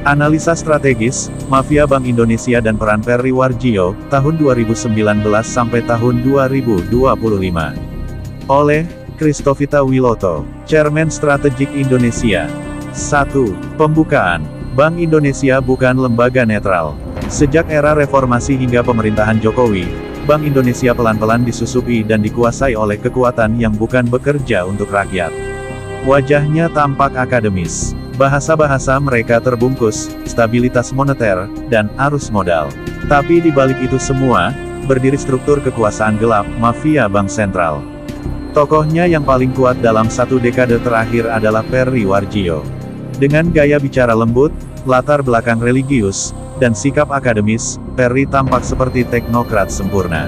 Analisa strategis, mafia Bank Indonesia dan peran Perry Warjio, tahun 2019 sampai tahun 2025. Oleh Christovita Wiloto, Chairman Strategik Indonesia. 1. Pembukaan. Bank Indonesia bukan lembaga netral. Sejak era reformasi hingga pemerintahan Jokowi, Bank Indonesia pelan-pelan disusupi dan dikuasai oleh kekuatan yang bukan bekerja untuk rakyat. Wajahnya tampak akademis. Bahasa-bahasa mereka terbungkus, stabilitas moneter, dan arus modal. Tapi di balik itu semua, berdiri struktur kekuasaan gelap, mafia bank sentral. Tokohnya yang paling kuat dalam satu dekade terakhir adalah Perry Warjio. Dengan gaya bicara lembut, latar belakang religius, dan sikap akademis, Perry tampak seperti teknokrat sempurna.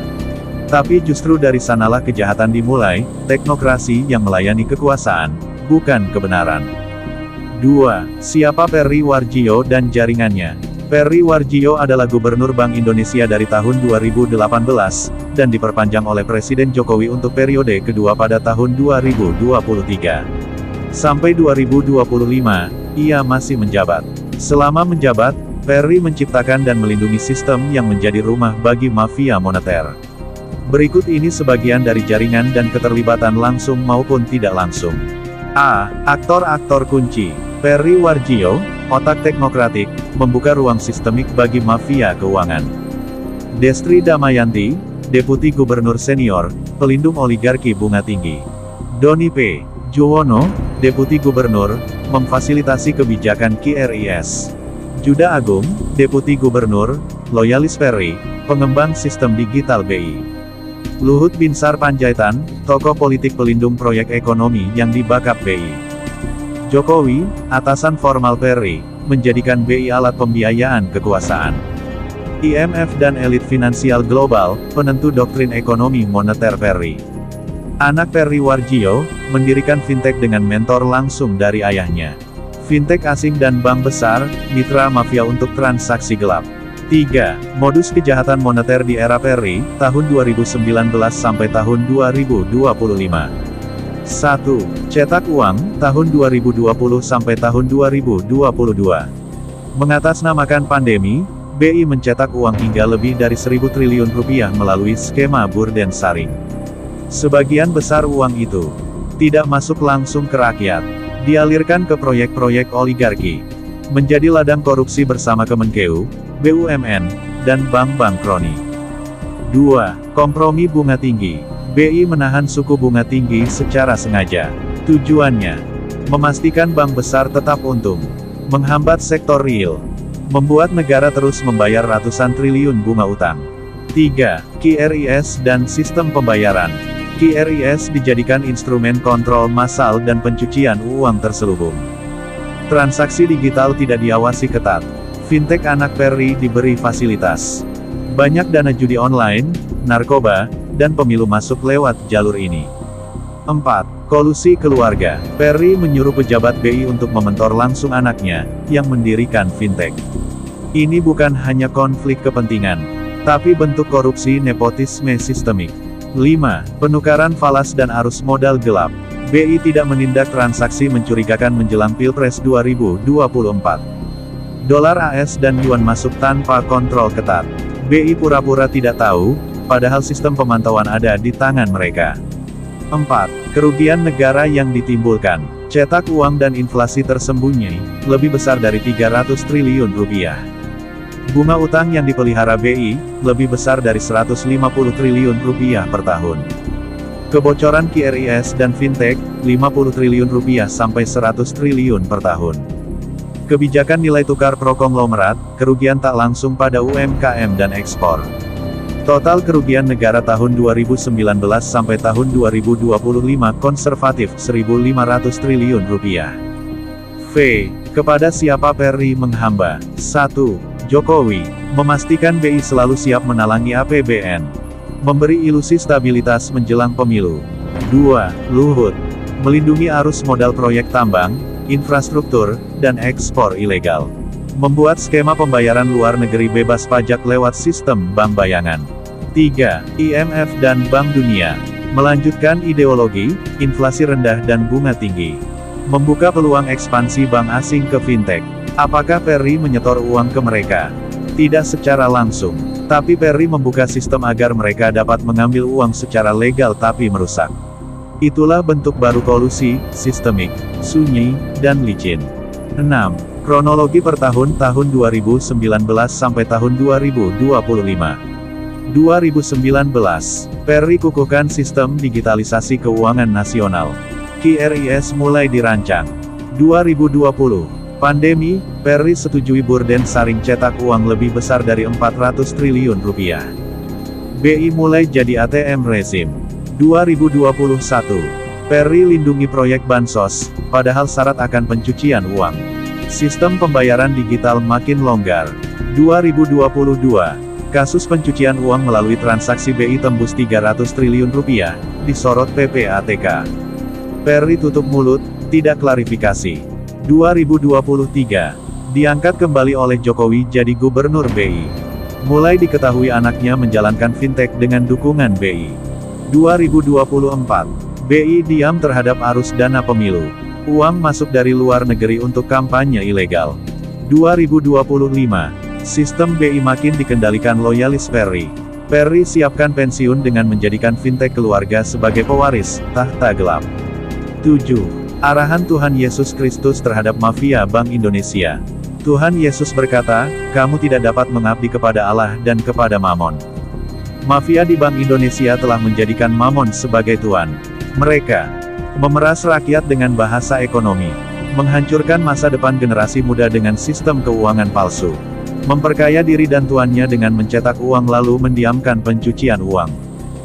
Tapi justru dari sanalah kejahatan dimulai, teknokrasi yang melayani kekuasaan, bukan kebenaran. 2. Siapa Perry Warjio dan jaringannya? Perry Warjio adalah Gubernur Bank Indonesia dari tahun 2018, dan diperpanjang oleh Presiden Jokowi untuk periode kedua pada tahun 2023. Sampai 2025, ia masih menjabat. Selama menjabat, Perry menciptakan dan melindungi sistem yang menjadi rumah bagi mafia moneter. Berikut ini sebagian dari jaringan dan keterlibatan langsung maupun tidak langsung. A. Aktor-aktor kunci. Perry Warjio, otak teknokratik, membuka ruang sistemik bagi mafia keuangan. Destri Damayanti, Deputi Gubernur Senior, pelindung oligarki bunga tinggi. Doni P. Juwono, Deputi Gubernur, memfasilitasi kebijakan QRIS. Juda Agung, Deputi Gubernur, loyalis Perry, pengembang sistem digital BI. Luhut Binsar Panjaitan, tokoh politik pelindung proyek ekonomi yang dibackup BI. Jokowi, atasan formal Perry, menjadikan BI alat pembiayaan kekuasaan. IMF dan elit finansial global, penentu doktrin ekonomi moneter Perry. Anak Perry Warjio, mendirikan fintech dengan mentor langsung dari ayahnya. Fintech asing dan bank besar, mitra mafia untuk transaksi gelap. 3. Modus kejahatan moneter di era Perry, tahun 2019 sampai tahun 2025. 1. Cetak uang, tahun 2020 sampai tahun 2022. Mengatasnamakan pandemi, BI mencetak uang hingga lebih dari 1.000 triliun rupiah melalui skema Burden Sharing. Sebagian besar uang itu tidak masuk langsung ke rakyat, dialirkan ke proyek-proyek oligarki, menjadi ladang korupsi bersama Kemenkeu, BUMN, dan bank-bank kroni. 2. Kompromi bunga tinggi. BI menahan suku bunga tinggi secara sengaja. Tujuannya, memastikan bank besar tetap untung, menghambat sektor real, membuat negara terus membayar ratusan triliun bunga utang. 3. QRIS dan sistem pembayaran. QRIS dijadikan instrumen kontrol massal dan pencucian uang terselubung. Transaksi digital tidak diawasi ketat. Fintech anak Perry diberi fasilitas. Banyak dana judi online, narkoba, dan pemilu masuk lewat jalur ini. 4. Kolusi keluarga. Perry menyuruh pejabat BI untuk mementor langsung anaknya, yang mendirikan fintech. Ini bukan hanya konflik kepentingan, tapi bentuk korupsi nepotisme sistemik. 5. Penukaran falas dan arus modal gelap. BI tidak menindak transaksi mencurigakan menjelang Pilpres 2024. Dolar AS dan Yuan masuk tanpa kontrol ketat. BI pura-pura tidak tahu, padahal sistem pemantauan ada di tangan mereka. 4. Kerugian negara yang ditimbulkan. Cetak uang dan inflasi tersembunyi, lebih besar dari 300 triliun rupiah. Bunga utang yang dipelihara BI, lebih besar dari 150 triliun rupiah per tahun. Kebocoran QRIS dan fintech, 50 triliun rupiah sampai 100 triliun per tahun. Kebijakan nilai tukar pro konglomerat, kerugian tak langsung pada UMKM dan ekspor. Total kerugian negara tahun 2019 sampai tahun 2025 konservatif 1.500 triliun rupiah. V. Kepada siapa Perry menghamba? 1. Jokowi, memastikan BI selalu siap menalangi APBN. Memberi ilusi stabilitas menjelang pemilu. 2. Luhut, melindungi arus modal proyek tambang, infrastruktur, dan ekspor ilegal. Membuat skema pembayaran luar negeri bebas pajak lewat sistem bank bayangan. 3. IMF dan Bank Dunia, melanjutkan ideologi, inflasi rendah dan bunga tinggi. Membuka peluang ekspansi bank asing ke fintech. Apakah Perry menyetor uang ke mereka? Tidak secara langsung. Tapi Perry membuka sistem agar mereka dapat mengambil uang secara legal tapi merusak. Itulah bentuk baru kolusi, sistemik, sunyi, dan licin. 6. Kronologi per tahun 2019 sampai tahun 2025. 2019, Perry kukuhkan sistem digitalisasi keuangan nasional. KRIS mulai dirancang. 2020. Pandemi, Perry setujui Burden Saring cetak uang lebih besar dari 400 triliun rupiah. BI mulai jadi ATM rezim. 2021. Perry lindungi proyek Bansos, padahal syarat akan pencucian uang. Sistem pembayaran digital makin longgar. 2022. Kasus pencucian uang melalui transaksi BI tembus 300 triliun rupiah, disorot PPATK. Perry tutup mulut, tidak klarifikasi. 2023. Diangkat kembali oleh Jokowi jadi gubernur BI. Mulai diketahui anaknya menjalankan fintech dengan dukungan BI. 2024. BI diam terhadap arus dana pemilu. Uang masuk dari luar negeri untuk kampanye ilegal. 2025. Sistem BI makin dikendalikan loyalis Perry. Perry siapkan pensiun dengan menjadikan fintech keluarga sebagai pewaris tahta gelap. 7. Arahan Tuhan Yesus Kristus terhadap mafia Bank Indonesia. Tuhan Yesus berkata, kamu tidak dapat mengabdi kepada Allah dan kepada Mamon. Mafia di Bank Indonesia telah menjadikan Mamon sebagai tuan. Mereka memeras rakyat dengan bahasa ekonomi, menghancurkan masa depan generasi muda dengan sistem keuangan palsu, memperkaya diri dan tuannya dengan mencetak uang lalu mendiamkan pencucian uang.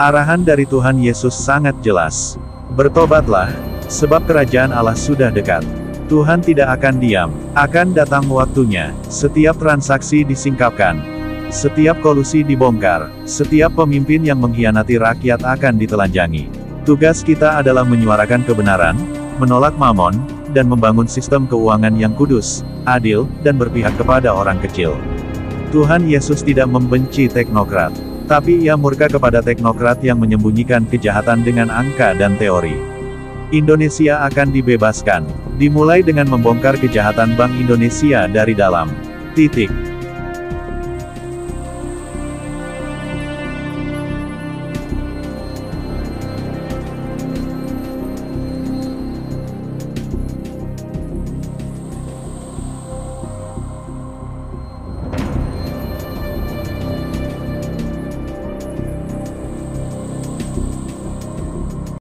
Arahan dari Tuhan Yesus sangat jelas. Bertobatlah, sebab kerajaan Allah sudah dekat. Tuhan tidak akan diam, akan datang waktunya. Setiap transaksi disingkapkan, setiap kolusi dibongkar, setiap pemimpin yang mengkhianati rakyat akan ditelanjangi. Tugas kita adalah menyuarakan kebenaran, menolak Mamon, dan membangun sistem keuangan yang kudus, adil, dan berpihak kepada orang kecil. Tuhan Yesus tidak membenci teknokrat, tapi Ia murka kepada teknokrat yang menyembunyikan kejahatan dengan angka dan teori. Indonesia akan dibebaskan, dimulai dengan membongkar kejahatan Bank Indonesia dari dalam. Titik.